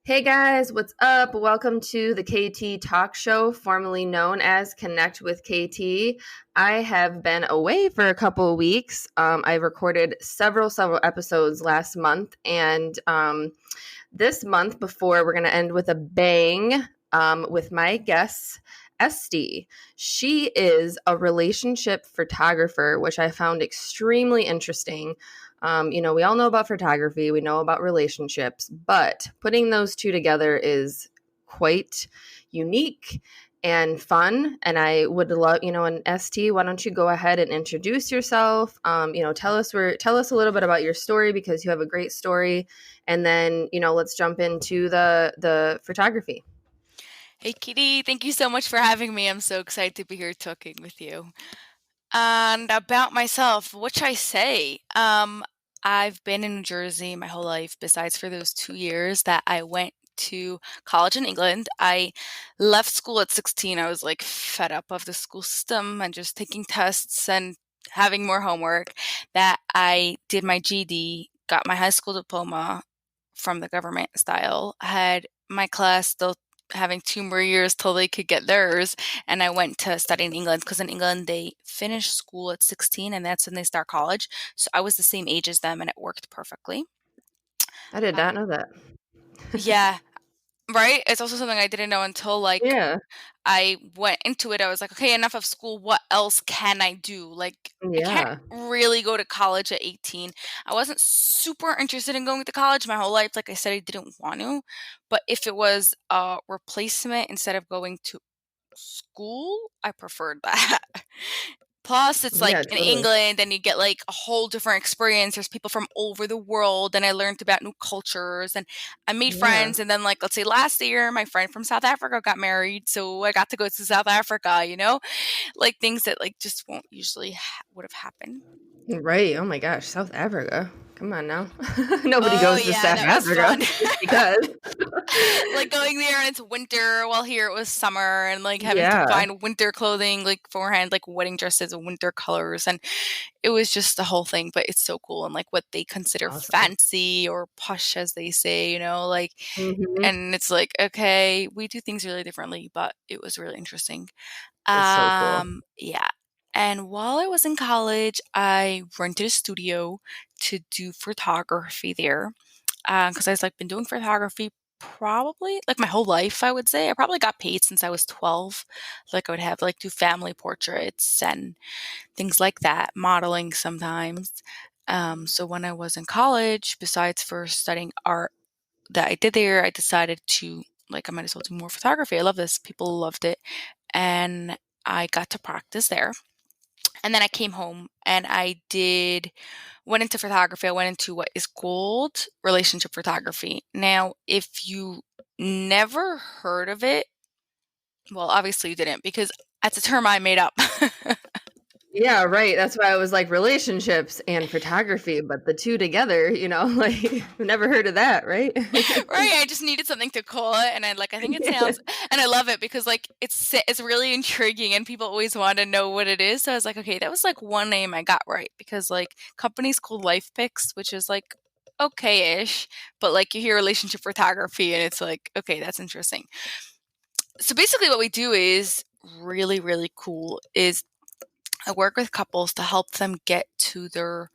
Hey guys, what's up? Welcome to the KT Talk Show, formerly known as Connect with KT. I have been away for a couple of weeks. I recorded several episodes last month, and this month, before we're going to end with a bang with my guest, Esty. She is a relationship photographer, which I found extremely interesting. We all know about photography, we know about relationships, but putting those two together is quite unique and fun. And I would love, and ST, why don't you go ahead and introduce yourself? Tell us a little bit about your story, because you have a great story. And then, let's jump into the photography. Hey, Kitty, thank you so much for having me. I'm so excited to be here talking with you. And about myself, what should I say? I've been in New Jersey my whole life, besides for those 2 years that I went to college in England. I left school at 16. I was like fed up of the school system and just taking tests and having more homework. That I did my GED, got my high school diploma from the government style, had my class still having 2 more years till they could get theirs, and I went to study in England because in England, they finish school at 16, and that's when they start college, so I was the same age as them, and it worked perfectly. I did Uh not know that. Yeah, right? It's also something I didn't know until, Yeah. I went into it. I was like, "Okay, enough of school. What else can I do?" Like, I can't Yeah. really go to college at 18. I wasn't super interested in going to college my whole life. Like I said, I didn't want to. But if it was a replacement instead of going to school, I preferred that. Plus, it's like Yeah, in totally. England, and you get like a whole different experience. There's people from all over the world, and I learned about new cultures, and I made Yeah. friends. And then, like, let's say last year, my friend from South Africa got married, so I got to go to South Africa. Like things that like just won't usually would have happened. Right. Oh my gosh, South Africa. Come on now. Nobody Oh goes to yeah, South that was Africa fun. just because. Like going there and it's winter, while here it was summer, and like having to Yeah. find winter clothing like beforehand, like wedding dresses and winter colors, and it was just the whole thing. But it's so cool, and like what they consider Awesome. fancy or posh, as they say, like, Mhm. and it's like, okay, we do things really differently, but it was really interesting. It's so cool. Yeah. And while I was in college, I rented a studio to do photography there. Because I was like been doing photography probably like my whole life, I would say. I probably got paid since I was 12. Like I would have like do family portraits and things like that, modeling sometimes. So when I was in college, besides for studying art that I did there, I decided to like I might as well do more photography. I love this. People loved it. And I got to practice there. And then I came home and went into photography. I went into what is called relationship photography. Now, if you never heard of it, well, obviously you didn't, because that's a term I made up. Yeah, right. That's why I was like relationships and photography, but the two together, like I've never heard of that, right? Right, I just needed something to call it, and I think it sounds, and I love it because like it's really intriguing, and people always want to know what it is. So I was like, okay, that was like one name I got right, because like companies called Life Pics, which is like okay-ish, but like you hear relationship photography, and it's like, okay, that's interesting. So basically, what we do is really really cool. Is I work with couples to help them get to their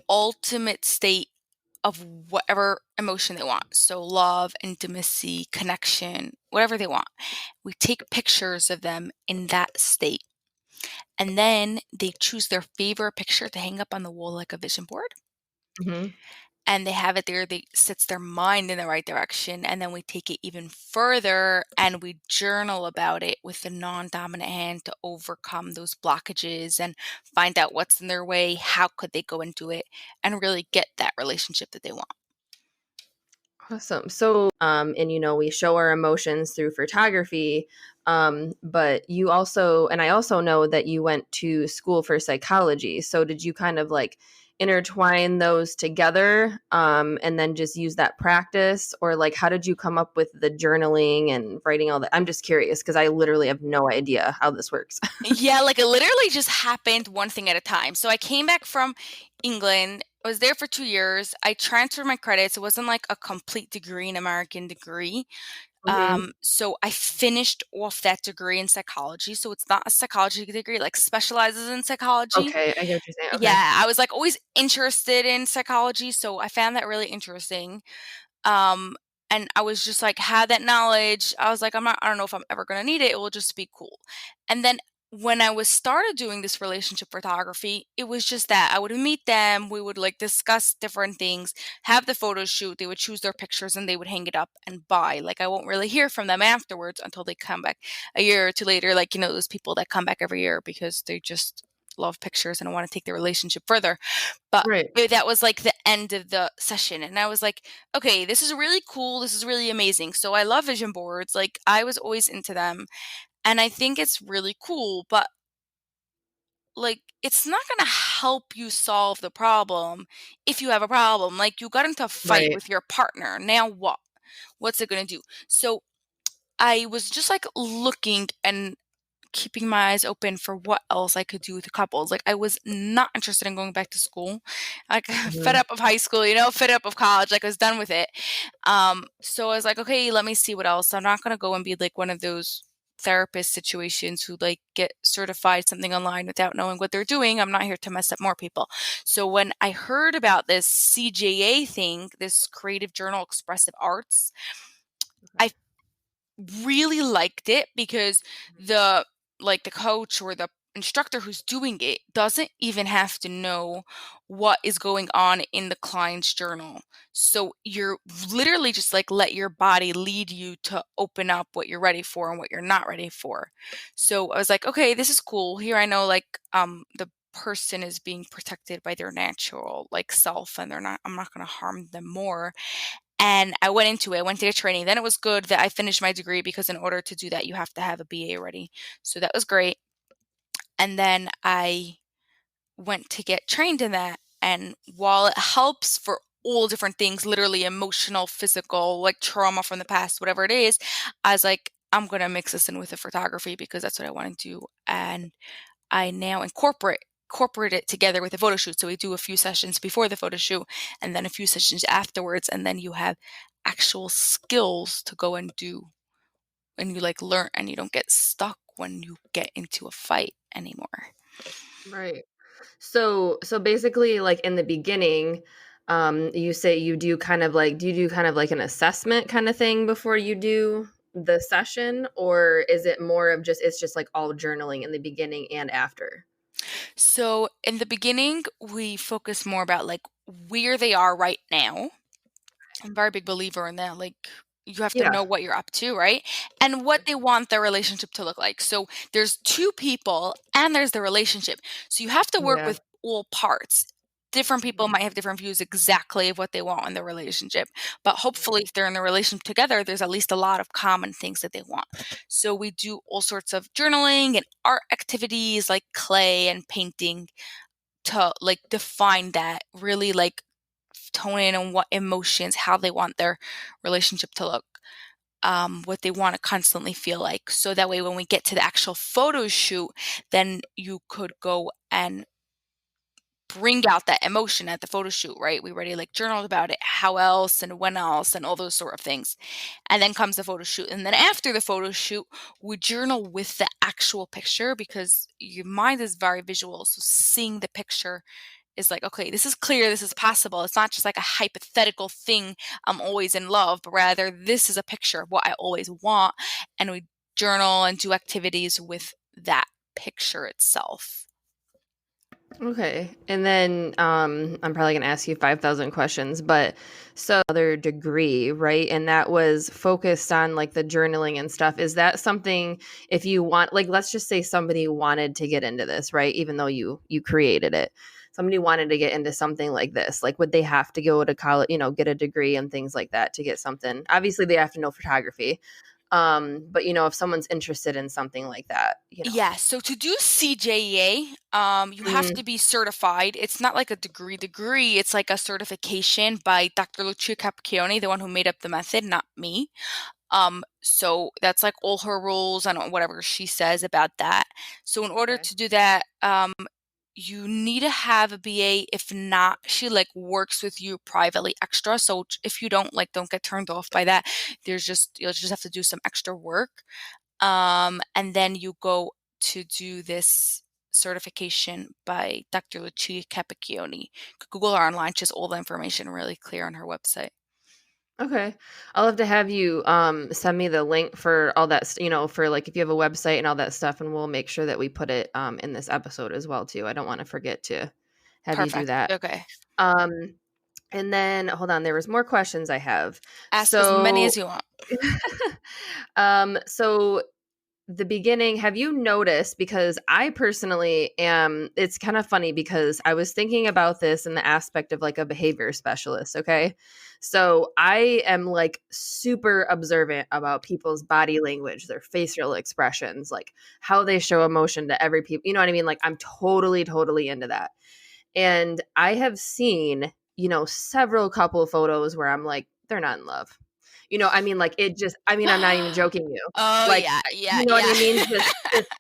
ultimate state of whatever emotion they want. So love, intimacy, connection, whatever they want. We take pictures of them in that state. And then they choose their favorite picture to hang up on the wall like a vision board. Mhm. And they have it there, they sets their mind in the right direction. And then we take it even further and we journal about it with the non-dominant hand to overcome those blockages and find out what's in their way, how could they go and do it, and really get that relationship that they want. Awesome. So, and we show our emotions through photography, but you also, and I also know that you went to school for psychology. So, did you kind of like intertwine those together and then just use that practice? Or like, how did you come up with the journaling and writing all that? I'm just curious because I literally have no idea how this works. Yeah, like it literally just happened one thing at a time. So I came back from England. I was there for 2 years. I transferred my credits. It wasn't like a complete degree, an American degree. Hmm. So I finished off that degree in psychology. So it's not a psychology degree, like specializes in psychology. Okay, I get what you're saying. Okay. Yeah, I was like always interested in psychology, so I found that really interesting. Um, and I was just like, had that knowledge. I was like, I don't know if I'm ever gonna need it. It will just be cool. And then when I was started doing this relationship photography, it was just that I would meet them, we would like discuss different things, have the photo shoot, they would choose their pictures and they would hang it up and buy. Like I won't really hear from them afterwards until they come back a year or two later. Like, those people that come back every year because they just love pictures and want to take their relationship further. But Right. that was like the end of the session. And I was like, okay, this is really cool. This is really amazing. So I love vision boards. Like I was always into them. And I think it's really cool. But like, it's not going to help you solve the problem if you have a problem. Like you got into a fight Right. with your partner. Now what? What's it going to do? So I was just like looking and keeping my eyes open for what else I could do with the couples. Like I was not interested in going back to school. Like fed Hmm. up of high school, fed up of college. Like I was done with it. So I was like, okay, let me see what else. I'm not gonna go and be like one of those therapist situations who like get certified something online without knowing what they're doing. I'm not here to mess up more people. So when I heard about this CJEA thing, this Creative Journal Expressive Arts, Okay. I really liked it because the the coach or the instructor who's doing it doesn't even have to know what is going on in the client's journal. So you're literally just like let your body lead you to open up what you're ready for and what you're not ready for. So I was like, okay, this is cool. Here I know the person is being protected by their natural self and I'm not going to harm them more. And I went into it, I went to get training. Then it was good that I finished my degree because in order to do that, you have to have a BA ready. So that was great. And then I went to get trained in that. And while it helps for all different things, literally emotional, physical, like trauma from the past, whatever it is, I was like, I'm going to mix this in with the photography because that's what I want to do. And I now incorporate it together with a photo shoot. So we do a few sessions before the photo shoot and then a few sessions afterwards. And then you have actual skills to go and do and you learn and you don't get stuck when you get into a fight anymore. Right. So basically, like in the beginning, you say you do kind of like, do you do kind of like an assessment kind of thing before you do the session, or is it more of just it's just like all journaling in the beginning and after? So in the beginning, we focus more about where they are right now. I'm a very big believer in that. Like, you have to Yeah. know what you're up to, right? And what they want their relationship to look like. So there's two people and there's the relationship. So you have to work Yeah. with all parts. Different people Mhm. might have different views exactly of what they want in the relationship. But Right. hopefully, if they're in the relationship together, there's at least a lot of common things that they want. So we do all sorts of journaling and art activities like clay and painting to define that, really tone in on what emotions, how they want their relationship to look, what they want to constantly feel like. So that way, when we get to the actual photo shoot, then you could go and bring out that emotion at the photo shoot, right? We already journaled about it, how else and when else, and all those sort of things. And then comes the photo shoot. And then after the photo shoot, we journal with the actual picture because your mind is very visual. So seeing the picture is like, okay, this is clear, this is possible. It's not just like a hypothetical thing, I'm always in love, but rather this is a picture of what I always want. And we journal and do activities with that picture itself. Okay. And then I'm probably going to ask you 5,000 questions, but so other degree, right? And that was focused on like the journaling and stuff. Is that something if you want like let's just say somebody wanted to get into this, right? Even though you created it. Somebody wanted to get into something like this. Like would they have to go to college, get a degree and things like that to get something? Obviously they have to know photography. But if someone's interested in something like that. Yeah, so to do CJEA, you have to Mm, be certified. It's not like a degree, it's like a certification by Dr. Lucia Capacchione, the one who made up the method, not me. So that's like all her rules and whatever she says about that. So in order okay. to do that, you need to have a BA. If not, she like works with you privately extra. So if you don't get turned off by that. You'll just have to do some extra work. And then you go to do this certification by Dr. Lucia Capacchione. Google her online. She has all the information really clear on her website. Okay. I'll have to have you send me the link for all that, for like if you have a website and all that stuff, and we'll make sure that we put it in this episode as well too. I don't want to forget to have you do Perfect. that. Okay. Um and then hold on, there was more questions I have. Ask as many So as you want. so the beginning, have you noticed, because I personally am, it's kind of funny because I was thinking about this in the aspect of like a behavior specialist, okay? So I am like super observant about people's body language, their facial expressions, like how they show emotion to every people, you know what I mean? Like I'm totally into that. And I have seen, several couple photos where I'm like, they're not in love. I mean, like, it just I mean, I'm not even joking you. Oh, Like, yeah, yeah, you know what yeah. I mean? Just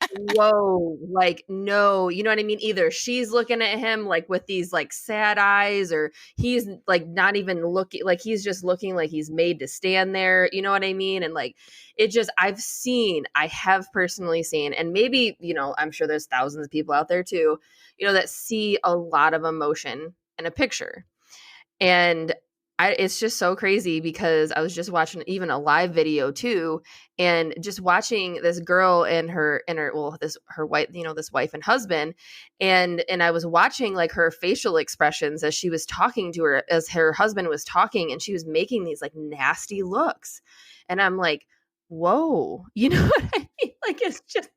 whoa, like, no, you know what I mean? Either she's looking at him, like, with these, like, sad eyes, or he's, like, not even looking like, he's just looking like he's made to stand there, you know what I mean? And, like, it just I have personally seen, and maybe, I'm sure there's thousands of people out there too, that see a lot of emotion in a picture. And it's just so crazy because I was just watching even a live video too, and just watching this girl and her well, this her wife, this wife and husband, and I was watching like her facial expressions as she was talking to her, as her husband was talking, and she was making these like nasty looks, and I'm like, whoa, you know what I mean? Like it's just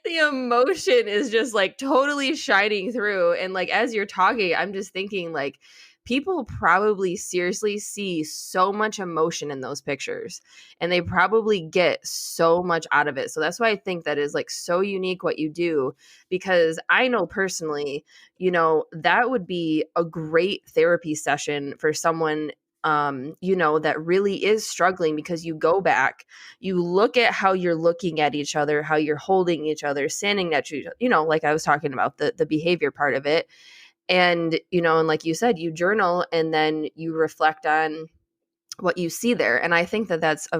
the emotion is just like totally shining through, and like as you're talking, I'm just thinking like people probably seriously see so much emotion in those pictures, and they probably get so much out of it. So that's why I think that is like so unique what you do, because I know personally, that would be a great therapy session for someone, that really is struggling, because you go back, you look at how you're looking at each other, how you're holding each other, standing at like I was talking about the behavior part of it. And like you said, you journal and then you reflect on what you see there. And I think that that's I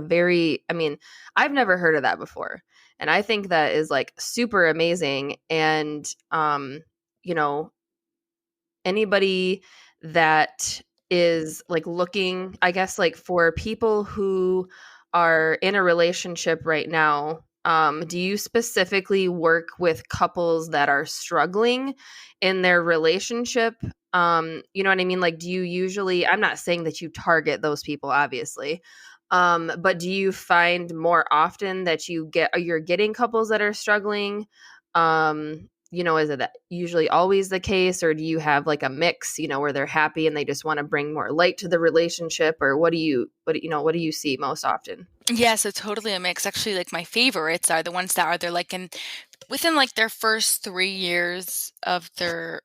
mean, I've never heard of that before. And I think that is like super amazing. And, you know, anybody that is like looking, I guess, like for people who are in a relationship right now, do you specifically work with couples that are struggling in their relationship? You know what I mean? Like, do you usually, I'm not saying that you target those people, obviously. But do you find more often that you're getting couples that are struggling? Is it that usually always the case, or do you have like a mix, where they're happy and they just want to bring more light to the relationship, or what do you see most often? Yeah, so totally a mix. Actually, like my favorites are the ones that are they're like within like their first 3 years of their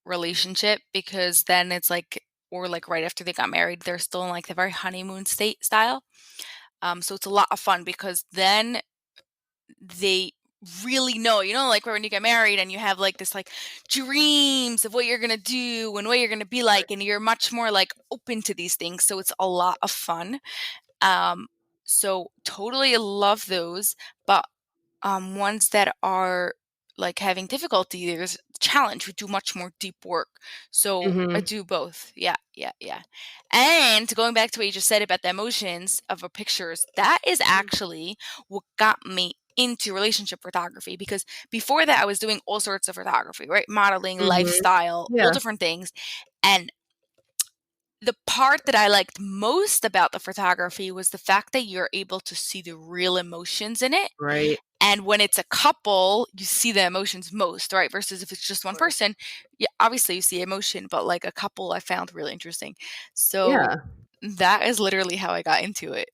relationship, because then it's like, or like right after they got married, they're still in like the very honeymoon state style. So it's a lot of fun because then they really know, like when you get married and you have like this like dreams of what you're gonna do and what you're gonna be like, and you're much more like open to these things. So it's a lot of fun. Um, so totally love those, but ones that are like having difficulty, there's a challenge. We do much more deep work. So I Mm-hmm. do both. Yeah, yeah, yeah. And going back to what you just said about the emotions of our pictures, that is actually what got me into relationship photography, because before that I was doing all sorts of photography, right? Modeling, Mm-hmm. lifestyle, all Yeah. different things. And the part that I liked most about the photography was the fact that you're able to see the real emotions in it. Right. And when it's a couple, you see the emotions most, right? Versus if it's just Of one course. person, yeah, obviously you see emotion, but like a couple I found really interesting. So Yeah. that is literally how I got into it.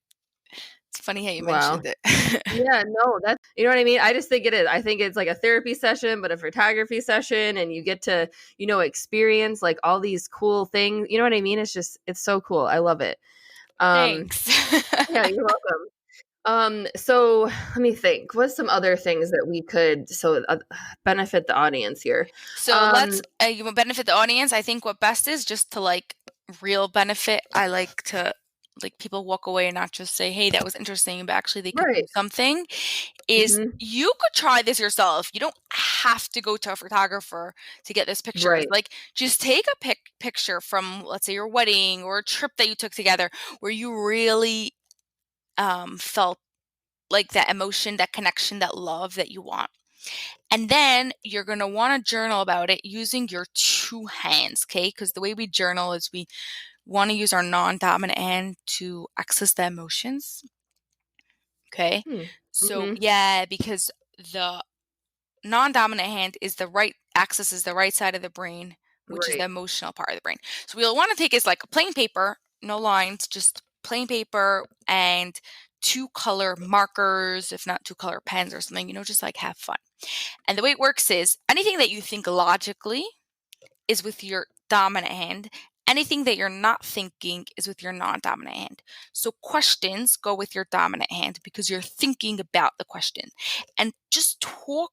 It's funny how you Wow. mentioned it. Yeah, no, that's you know what I mean? I just think it is. I think it's like a therapy session, but a photography session, and you get to, experience like all these cool things. You know what I mean? It's just it's so cool. I love it. Um, Thanks. yeah, you're welcome. So let me think. What's some other things that we could benefit the audience here? So Um, let's you will benefit the audience. I think what best is just to like real benefit. I like to like people walk away and not just say, "Hey, that was interesting," but actually they could do right. something. Is Hmm. you could try this yourself. You don't have to go to a photographer to get this pictures. Right. Like just take a picture from let's say your wedding or a trip that you took together where you really felt like that emotion, that connection, that love that you want. And then you're going to want to journal about it using your two hands, okay? Because the way we journal is we want to use our non dominant hand to access the emotions, okay? Hmm. So, Hmm. yeah, because the non dominant hand is the right accesses the right side of the brain, which is the Right. emotional part of the brain. So, we'll want to take is like a plain paper, no lines, just plain paper and two color markers, if not two color pens or something, just like have fun. And the way it works is anything that you think logically is with your dominant hand. Anything that you're not thinking is with your non dominant hand. So questions go with your dominant hand because you're thinking about the question. And just talk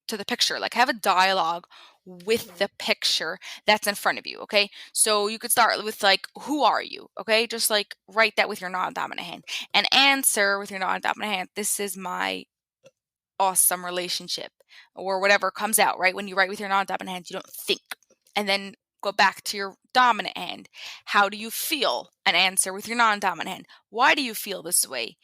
to the picture, like have a dialogue with the picture that's in front of you. Okay. So you could start with like, who are you? Okay. Just like write that with your non dominant hand and answer with your non dominant hand. This is my awesome relationship or whatever comes out, right? When you write with your non-dominant hand, you don't think. And then go back to your dominant hand. How do you feel? An answer with your non-dominant hand. Why do you feel this way?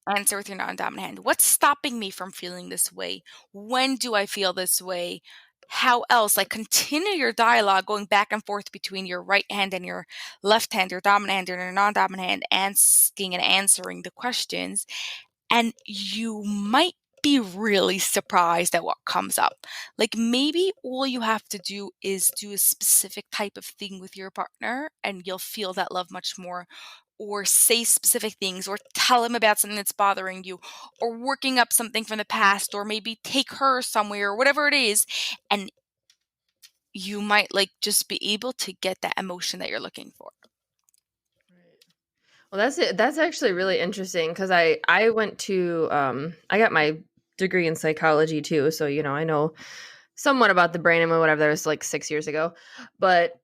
Answer with your non-dominant hand. What's stopping me from feeling this way? When do I feel this way? How else? Like continue your dialogue going back and forth between your right hand and your left hand, your dominant hand and your non-dominant hand, asking and answering the questions and you might be really surprised at what comes up. Like maybe all you have to do is do a specific type of thing with your partner and you'll feel that love much more. Or say specific things, or tell him about something that's bothering you, or working up something from the past, or maybe take her somewhere, or whatever it is. And you might like just be able to get that emotion that you're looking for. Well, that's it. That's actually really interesting because I went to I got my degree in psychology too, so I know somewhat about the brain and whatever. That was like 6 years ago, but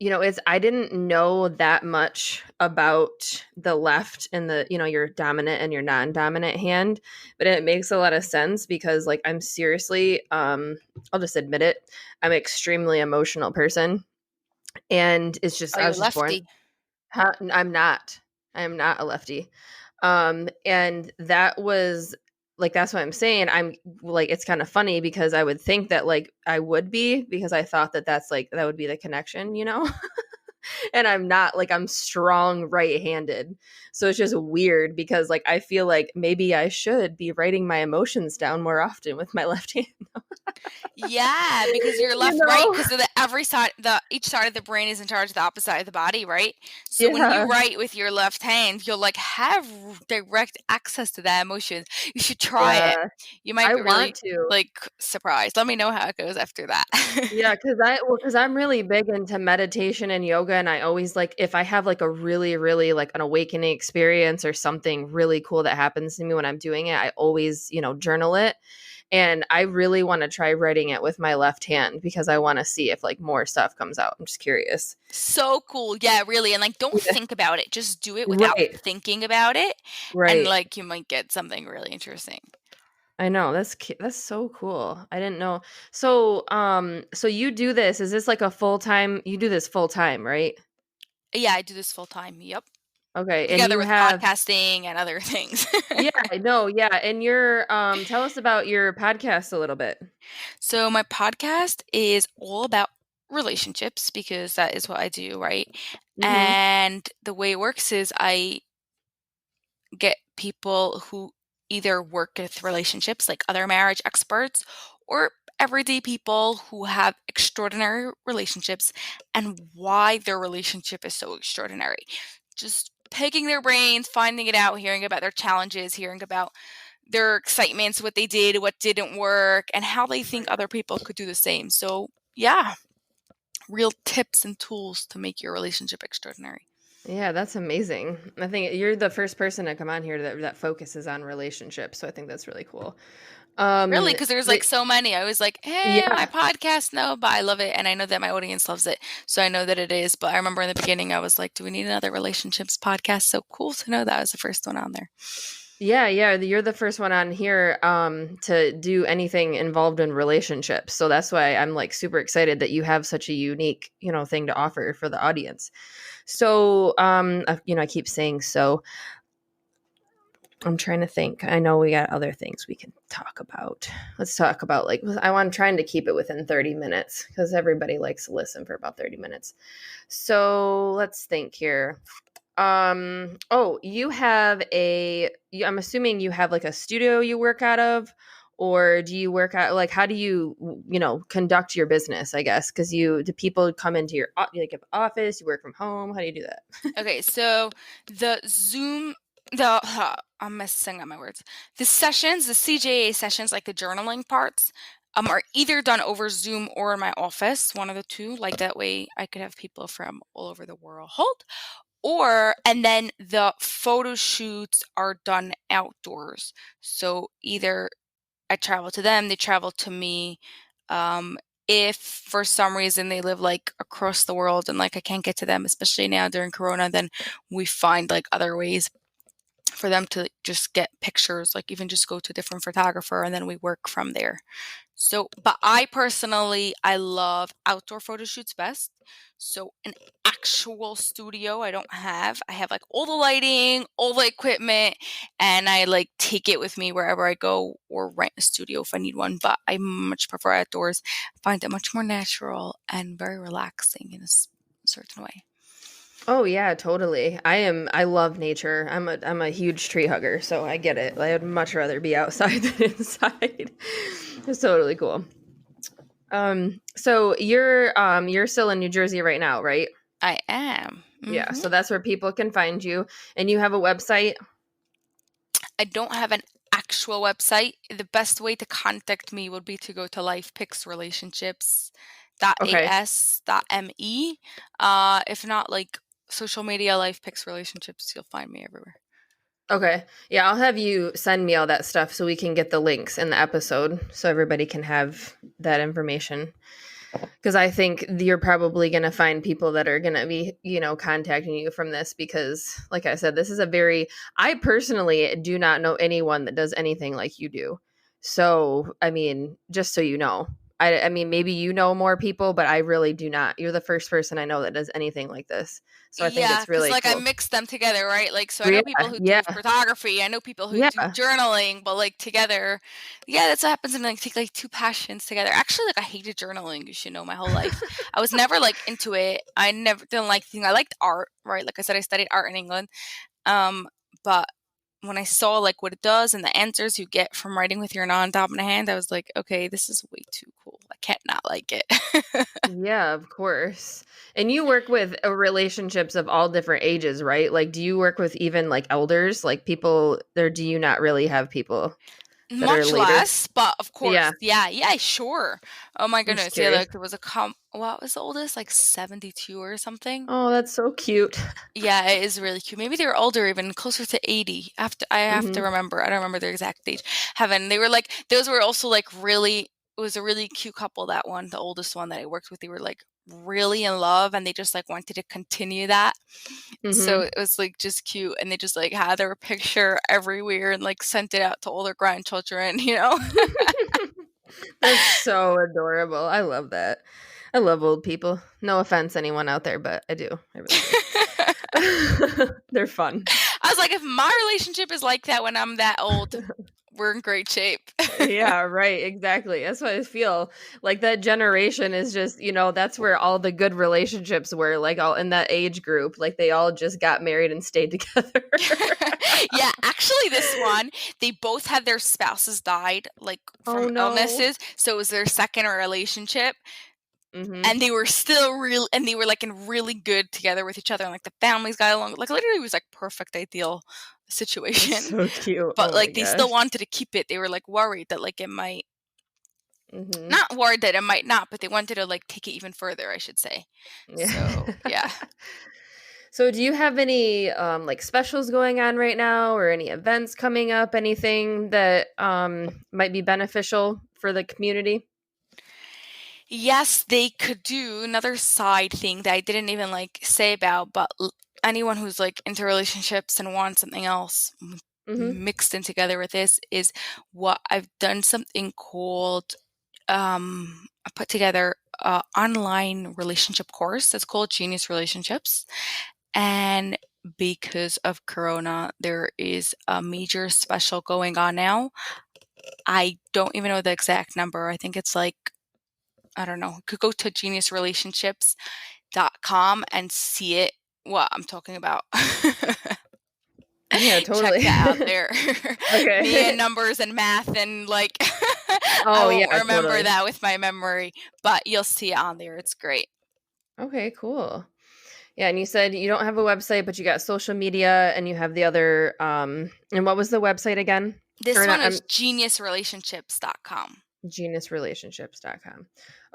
it's I didn't know that much about the left and the your dominant and your non-dominant hand, but it makes a lot of sense because like I'm seriously I'll just admit it, I'm an extremely emotional person, and it's just Are I you was just born. lefty? I'm not. I am not a lefty. And that was like that's what I'm saying. I'm like it's kind of funny because I would think that like I would be because I thought that that's like that would be the connection. And I'm not like I'm strong right-handed. So it's just weird because like I feel like maybe I should be writing my emotions down more often with my left hand. Yeah, because you're you left right know? because of the every side the each side of the brain is in charge of the opposite side of the body, right? So when you Yeah. write with your left hand, you'll like have direct access to that emotion. You should try it. Yeah. You might I be want really to. like surprised. Let me know how it goes after that. Yeah, because I'm really big into meditation and yoga, and I always like if I have like a really, really like an awakening experience or something really cool that happens to me when I'm doing it, I always, journal it. And I really want to try writing it with my left hand because I want to see if like more stuff comes out. I'm just curious. So cool. Yeah, really. And like don't Yeah. think about it. Just do it without Right. thinking about it and Right. like you might get something really interesting. I know. That's so cool. I didn't know. So you do this. Is this like a full-time you do this full time, right? Yeah, I do this full time. Yep. Okay. And Together you with have podcasting and other things. Yeah, no, yeah, and your tell us about your podcast a little bit. So my podcast is all about relationships because that is what I do, right? Mhm. And the way it works is I get people who either work with relationships like other marriage experts or everyday people who have extraordinary relationships and why their relationship is so extraordinary. Just picking their brains, finding it out, hearing about their challenges, hearing about their excitements, what they did, what didn't work, and how they think other people could do the same. So, yeah, real tips and tools to make your relationship extraordinary. Yeah, that's amazing. I think you're the first person to come on here that focuses on relationships, so I think that's really cool. Really, Um, because there's like re- so many. I was like, hey, my yeah, podcast, no, but I love it. And I know that my audience loves it. So I know that it is. But I remember in the beginning, I was like, do we need another relationships podcast? So cool to know that was the first one on there. yeah. You're the first one on here to do anything involved in relationships, so that's why I'm like super excited that you have such a unique, thing to offer for the audience. So, I keep saying so. I'm trying to think. I know we got other things we can talk about. Let's talk about I'm trying to keep it within 30 minutes because everybody likes to listen for about 30 minutes. So let's think here. Oh, I'm assuming you have like a studio you work out of, or do you work out, like, how do you, conduct your business, I guess? Because do people come into your office, you work from home? How do you do that? Okay, so the Zoom, I'm messing up my words. The sessions, the CJEA sessions, like the journaling parts, are either done over Zoom or in my office, one of the two. Like that way, I could have people from all over the world. And then the photo shoots are done outdoors. So either I travel to them, they travel to me. If for some reason they live like across the world and like I can't get to them, especially now during Corona, then we find like other ways for them to just get pictures, like even just go to a different photographer and then we work from there. So, but I personally, I love outdoor photo shoots best. So, an actual studio I don't have. I have like all the lighting, all the equipment, and I like take it with me wherever I go or rent a studio if I need one. But I much prefer outdoors. I find it much more natural and very relaxing in a certain way. Oh yeah, totally. I love nature. I'm a huge tree hugger, so I get it. I'd much rather be outside than inside. It's totally cool. So you're still in New Jersey right now, right? I am. Yeah, so that's where people can find you, and you have a website. I don't have an actual website. The best way to contact me would be to go to Okay. lifepicksrelationships.me. If not, like social media, Life Picks Relationships, you'll find me everywhere. Okay. Yeah, I'll have you send me all that stuff so we can get the links in the episode so everybody can have that information. Because I think you're probably going to find people that are going to be, contacting you from this because, like I said, this is I personally do not know anyone that does anything like you do. So, I mean, just so you know, I mean, maybe you know more people, but I really do not. You're the first person I know that does anything like this. So I think Yeah, it's because really like I cool. mix them together, right? Like, so I know people Yeah. who do Yeah. photography, I know people who do Yeah. journaling, but like together, yeah, that's what happens when like take like two passions together. Actually, like I hated journaling, you should know, my whole life. I was never like into it. I never didn't like things. I liked art, right? Like I said, I studied art in England. Um, but when I saw like what it does and the answers you get from writing with your non-dominant hand, I was like, okay, this is way too cool. I can't not like it. Yeah, of course. And you work with relationships of all different ages, right? Like, do you work with even like elders, like people, or do you not really have people that are Much later? less, but of Yeah, course, yeah, sure. Oh my I'm just goodness, yeah, curious. like there was what was the oldest? Like 72 or something? Oh, that's so cute. Yeah, it is really cute. Maybe they were older, even closer to 80. I have to Hmm. remember. I don't remember their exact age. Heaven, they were like those were also like really it was a really cute couple, that one, the oldest one that I worked with. They were like really in love and they just like wanted to continue that. So Hmm. it was like just cute and they just like had their picture everywhere and like sent it out to all their grandchildren, you know? That's so adorable. I love that. I love old people. No offense, anyone out there, but I do. I really do. They're fun. I was like, if my relationship is like that when I'm that old, we're in great shape. Yeah, right, exactly. That's what I feel. Like that generation is just, that's where all the good relationships were, like all in that age group. Like they all just got married and stayed together. Yeah, actually, this one, they both had their spouses died, like Oh from no. illnesses. So it was their second relationship. Mhm. And they were still real, and they were like in really good together with each other, and like the families got along. Like literally, it was like perfect, ideal That's situation. so cute. But Oh my like they still gosh. wanted to keep it. They were like worried that like it might Mhm. not worried that it might not, but they wanted to like take it even further, I should say. Yeah. So yeah. So do you have any like specials going on right now or any events coming up, anything that might be beneficial for the community? Yes, they could do another side thing that I didn't even like say about, but anyone who's like into relationships and wants something else Mhm. mixed in together with this is what I've done something called I put together a online relationship course. It's called Genius Relationships. And because of Corona, there is a major special going on now. I don't even know the exact number. I think it's like, I don't know. You could go to geniusrelationships.com and see it. What I'm talking about. Yeah, Check totally. that out there. Me and Okay. numbers and math and like I Oh won't yeah, remember totally. that with my memory, but you'll see it on there. It's great. Okay, cool. Yeah, and you said you don't have a website, but you got social media and you have the other and what was the website again? Or This one not is geniusrelationships.com. geniusrelationships.com.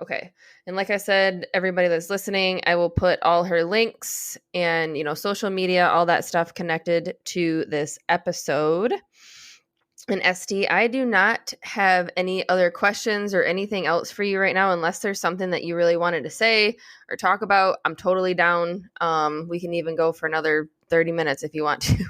Okay. And like I said, everybody that's listening, I will put all her links and, social media, all that stuff connected to this episode. And Esty, I do not have any other questions or anything else for you right now, unless there's something that you really wanted to say or talk about. I'm totally down. We can even go for another 30 minutes if you want to.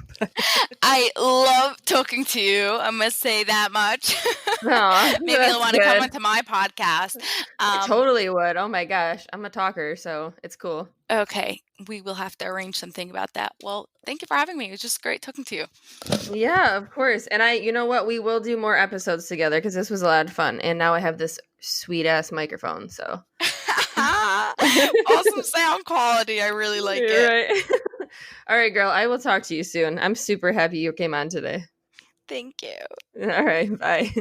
I love talking to you. I must say that much. No, Maybe you'll that's want to come good. onto my podcast. I totally would. Oh my gosh. I'm a talker, so it's cool. Okay, we will have to arrange something about that. Well, thank you for having me. It was just great talking to you. Yeah, of course. And you know what? We will do more episodes together because this was a lot of fun. And now I have this sweet ass microphone. So, Awesome sound quality. I really like you're it. right. All right, girl. I will talk to you soon. I'm super happy you came on today. Thank you. All right. Bye.